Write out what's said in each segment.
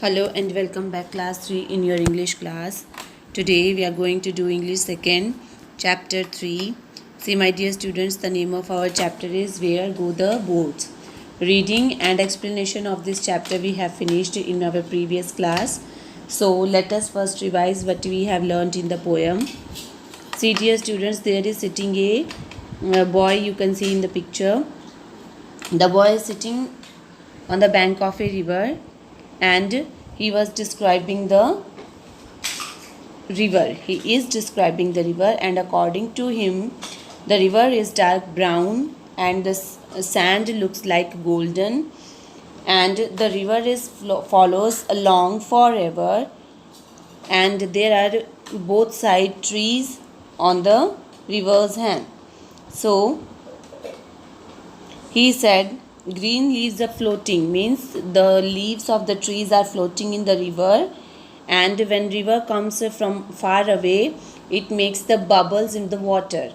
Hello and welcome back class 3 in your English class. Today we are going to do English second chapter 3. See my dear students, the name of our chapter is Where Go the Boats. Reading and explanation of this chapter we have finished in our previous class. So let us first revise what we have learned in the poem. See dear students, there is sitting a boy, you can see in the picture. The boy is sitting on the bank of a river and he was describing the river. He is describing the river, and according to him, the river is dark brown and the sand looks like golden, and the river is follows along forever, and there are both side trees on the river's hand. So he said, green leaves are floating, means the leaves of the trees are floating in the river, and when river comes from far away, it makes the bubbles in the water,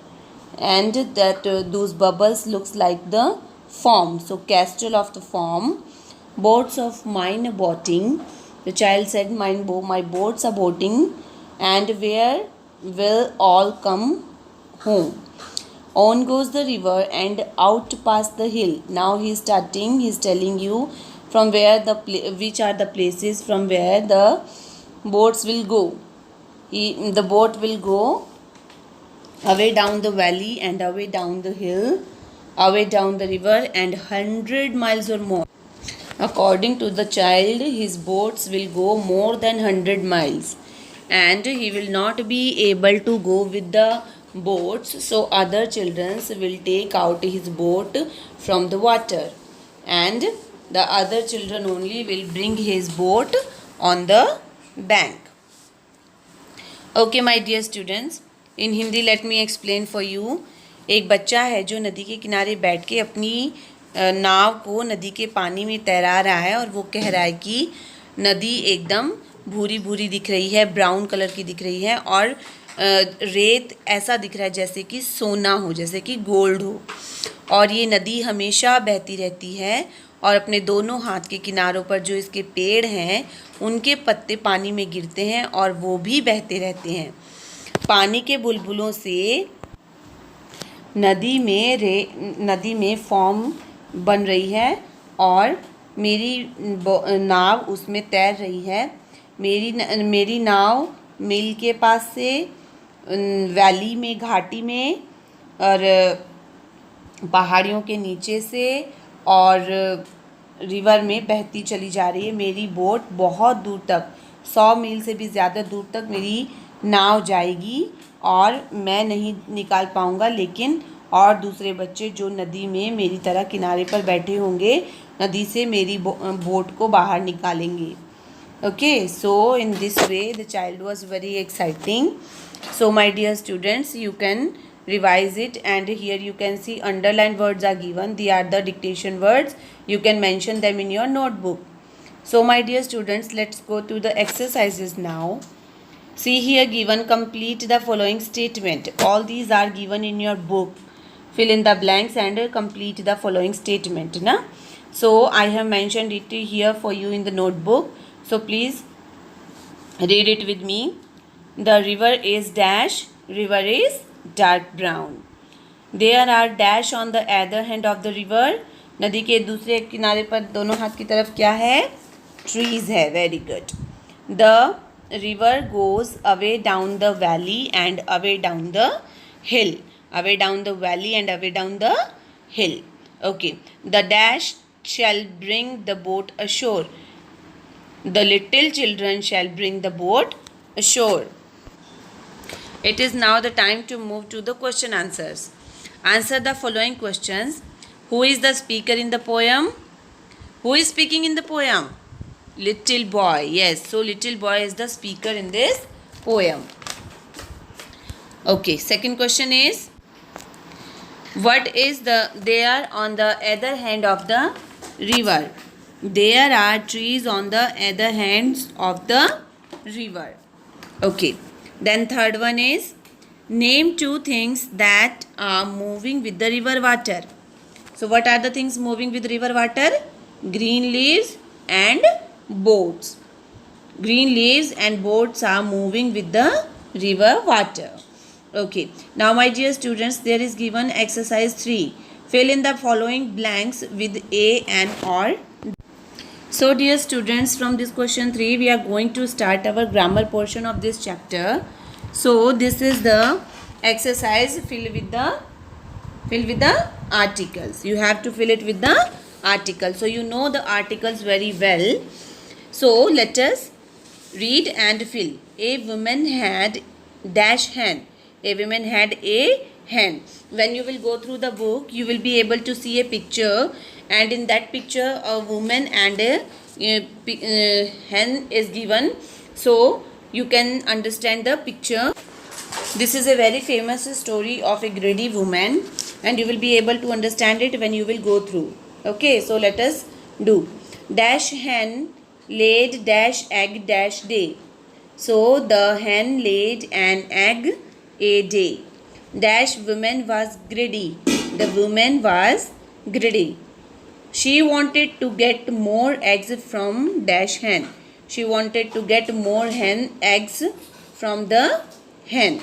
and that those bubbles looks like the foam. So castle of the foam. Boats of mine are boating. The child said, my boats are boating, and where will all come home? On goes the river and out past the hill. Now he is telling you from where which are the places from where the boats will go. The boat will go away down the valley and away down the hill, away down the river, and 100 miles or more. According to the child, his boats will go more than 100 miles, and he will not be able to go with the boats, so other children will take out his boat from the water, and the other children only will bring his boat on the bank. Okay my dear students, in Hindi let me explain for you. एक बच्चा है जो नदी के किनारे बैठ के अपनी नाव को नदी के पानी में तैरा रहा है, और वो कह रहा है कि नदी एकदम भूरी भूरी दिख रही है, ब्राउन कलर की दिख रही है, और रेत ऐसा दिख रहा है जैसे कि सोना हो, जैसे कि गोल्ड हो, और ये नदी हमेशा बहती रहती है, और अपने दोनों हाथ के किनारों पर जो इसके पेड़ हैं उनके पत्ते पानी में गिरते हैं और वो भी बहते रहते हैं। पानी के बुलबुलों से नदी में फोम बन रही है, और मेरी नाव उसमें तैर रही है। मेरी नाव मिल के पास से, वैली में, घाटी में, और पहाड़ियों के नीचे से, और रिवर में बहती चली जा रही है। मेरी बोट बहुत दूर तक, 100 मील से भी ज़्यादा दूर तक मेरी नाव जाएगी, और मैं नहीं निकाल पाऊँगा, लेकिन और दूसरे बच्चे जो नदी में मेरी तरह किनारे पर बैठे होंगे, नदी से मेरी बोट को बाहर निकालेंगे। Okay, so in this way the child was very exciting. So my dear students, you can revise it, and here you can see underlined words are given. They are the dictation words. You can mention them in your notebook. So my dear students, let's go to the exercises now. See here given, complete the following statement. All these are given in your book. Fill in the blanks and complete the following statement. Na? So I have mentioned it here for you in the notebook. So please read it with me. The river is dash, river is dark brown. There are dash on the other hand of the river. नदी के दूसरे किनारे पर दोनों हाथ की तरफ क्या है? Trees है. Very good. The river goes away down the valley and away down the hill. Away down the valley and away down the hill. Okay. The dash shall bring the boat ashore. The little children shall bring the boat ashore. It is now the time to move to the question answers. Answer the following questions. Who is the speaker in the poem? Who is speaking in the poem? Little boy. Yes, so little boy is the speaker in this poem. Okay, second question is, what is there on the other hand of the river? There are trees on the other hands of the river. Okay. Then third one is, name two things that are moving with the river water. So what are the things moving with river water? Green leaves and boats. green leaves and boats are moving with the river water. Okay, now my dear students, there is given exercise 3. Fill in the following blanks with A and or. So dear students, from this question 3 we are going to start our grammar portion of this chapter. So this is the exercise. Fill with the articles. You have to fill it with the articles. So you know the articles very well. So let us read and fill. A woman had dash hen. A woman had a hen. When you will go through the book, you will be able to see a picture, and in that picture a woman and a hen is given. So you can understand the picture. This is a very famous story of a greedy woman, and you will be able to understand it when you will go through. Okay, so let us do. Dash hen laid dash egg dash day. So the hen laid an egg a day. Dash woman was greedy. The woman was greedy. She wanted to get more eggs from dash hen. She wanted to get more eggs from the hen.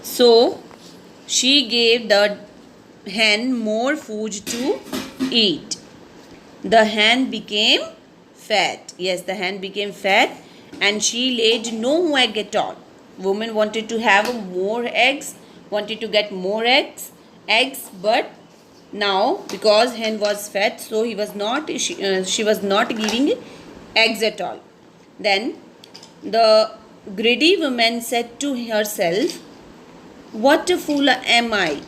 So she gave the hen more food to eat. The hen became fat. Yes, the hen became fat, and she laid no egg at all. Woman wanted to have more eggs, wanted to get more eggs, but now because hen was fat, so she was not giving eggs at all. Then the greedy woman said to herself, "What a fool am I!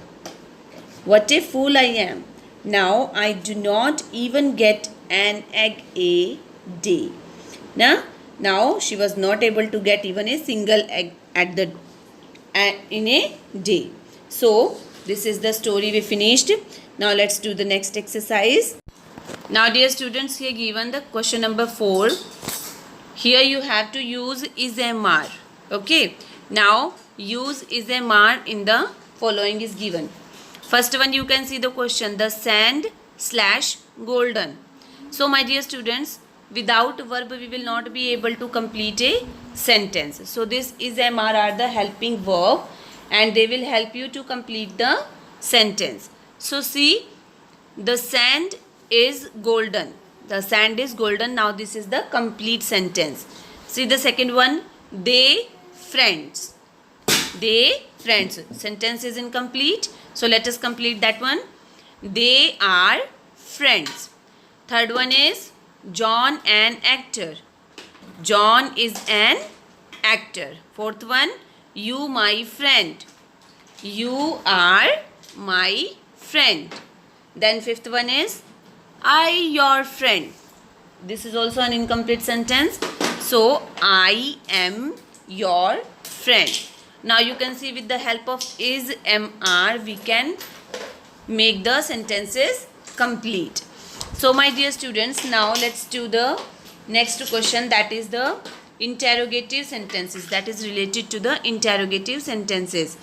What a fool I am! Now I do not even get an egg a day." Now she was not able to get even a single egg in a day. So this is the story we finished. Now let's do the next exercise. Now dear students, here given the question number 4. Here you have to use is MR. Okay, now use is MR in the following is given. First one, you can see the question, the sand / golden. So my dear students, without verb we will not be able to complete a sentence. So this is MR are the helping verb, and they will help you to complete the sentence. So see, the sand is golden. The sand is golden. Now this is the complete sentence. See the second one, they friends. They friends. Sentence is incomplete. So let us complete that one. They are friends. Third one is John an actor. John is an actor. Fourth one, you my friend. You are my friend. Then fifth one is I your friend. This is also an incomplete sentence. So I am your friend. Now you can see with the help of is MR we can make the sentences complete. So my dear students, now let's do the next question, that is the interrogative sentences, that is related to the interrogative sentences.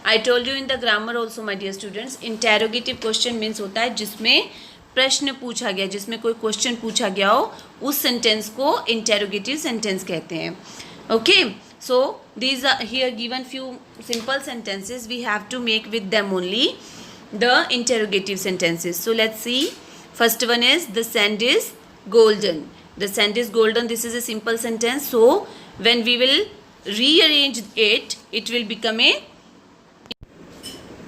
I told you in the grammar also my dear students, interrogative question means होता है जिसमें प्रश्न पूछा गया, जिसमें कोई question पूछा गया हो, उस सेंटेंस को इंटेरोगेटिव सेंटेंस कहते हैं. Okay, so these are here given few simple sentences. We have to make with them only the interrogative sentences. So let's see. First one is the sand is golden. The sand is golden. This is a simple sentence. So when we will rearrange it, it will become a.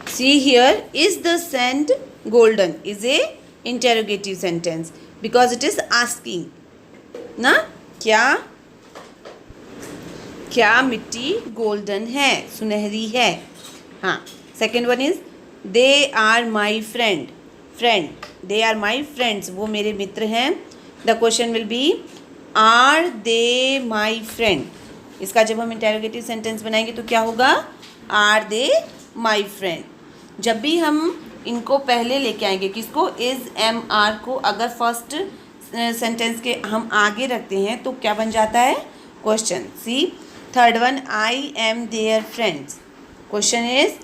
See here, is the sand golden is a interrogative sentence because it is asking. ना क्या मिट्टी golden है, सुनहरी है. हाँ. Second one is they are my friend. They are my friends, वो मेरे मित्र हैं. The question will be are they my friend. इसका जब हम इंटेरोगेटिव सेंटेंस बनाएंगे तो क्या होगा, आर दे माई फ्रेंड. जब भी हम इनको पहले लेके आएंगे, किसको, इज MR को अगर फर्स्ट सेंटेंस के हम आगे रखते हैं तो क्या बन जाता है, question. See third one, I am their friends. Question is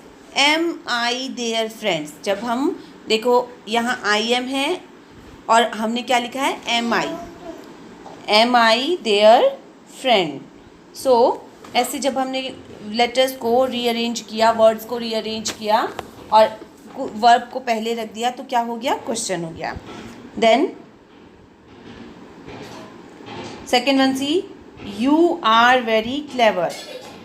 am I their friends. जब हम देखो यहाँ आई एम है, और हमने क्या लिखा है, एम आई देयर फ्रेंड। सो ऐसे जब हमने लेटर्स को रीअरेंज किया, वर्ड्स को रीअरेंज किया और वर्ब को पहले रख दिया तो क्या हो गया, क्वेश्चन हो गया। Then second one see, you are very clever,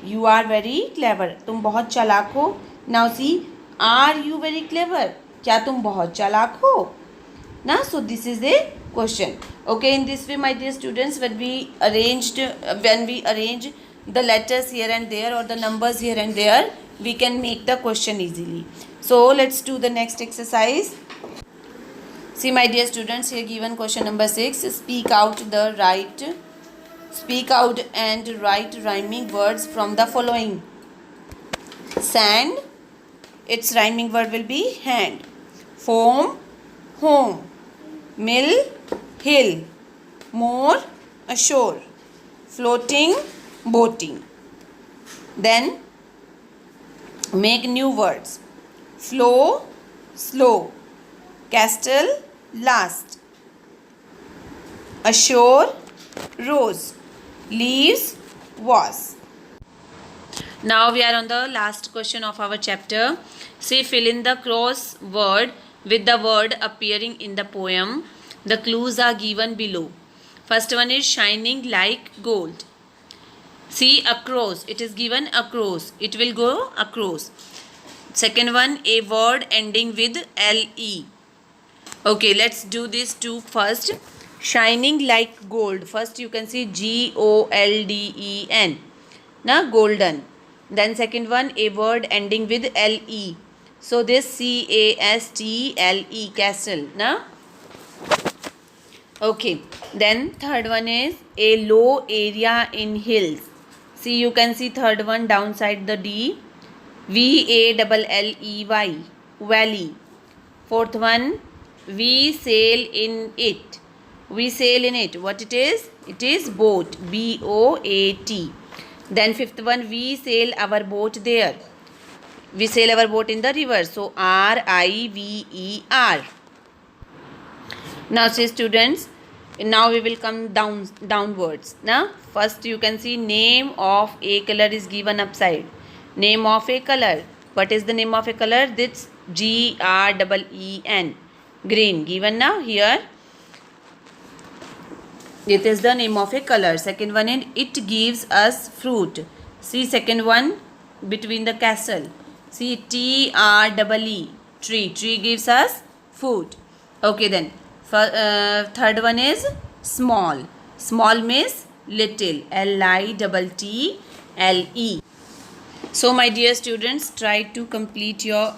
you are very clever, तुम बहुत चालाक हो। Now see, are you very clever, क्या तुम बहुत चालाक हो ना। So this is a question. Okay, in this way my dear students, when we arrange the letters here and there or the numbers here and there, we can make the question easily. So let's do the next exercise. See my dear students, here given question number 6, speak out and write rhyming words from the following. Sand, its rhyming word will be hand. Foam, home. Mill, hill. More, ashore. Floating, boating. Then make new words. Flow, slow. Castle, last. Ashore, rose. Leaves, was. Now we are on the last question of our chapter. See, fill in the cross word with the word appearing in the poem. The clues are given below. First one is shining like gold. See, across, it is given across, it will go across. Second one, a word ending with le. Okay, let's do this two first. Shining like gold, first you can see golden, na, golden. Then second one, a word ending with le. So this castle, castle, na. Okay, then third one is a low area in hills. See, you can see third one downside the D, VALLEY, valley. Fourth one, we sail in it, we sail in it, what it is? It is boat, BOAT. Then fifth one, we sail our boat there, we sail our boat in the river, so RIVER. Now say students, now we will come downwards. Now first you can see name of a color is given upside. Name of a color, what is the name of a color? This GREEN, green, given now here. It is the name of a color. Second one is it gives us fruit. See second one between the castle. See TREE, tree, tree gives us food. Okay, then third one is small, small means little, LITTLE. So my dear students, try to complete your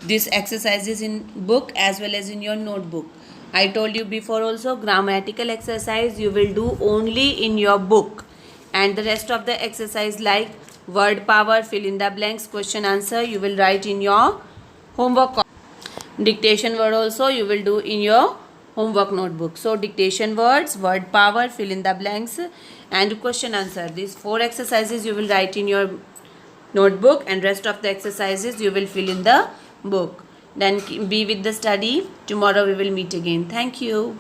these exercises in book as well as in your notebook. I told you before also, grammatical exercise you will do only in your book, and the rest of the exercise like word power, fill in the blanks, question answer, you will write in your homework. Dictation word also you will do in your homework notebook. So dictation words, word power, fill in the blanks and question answer, these 4 exercises you will write in your notebook, and rest of the exercises you will fill in the book. Then be with the study. Tomorrow we will meet again. Thank you.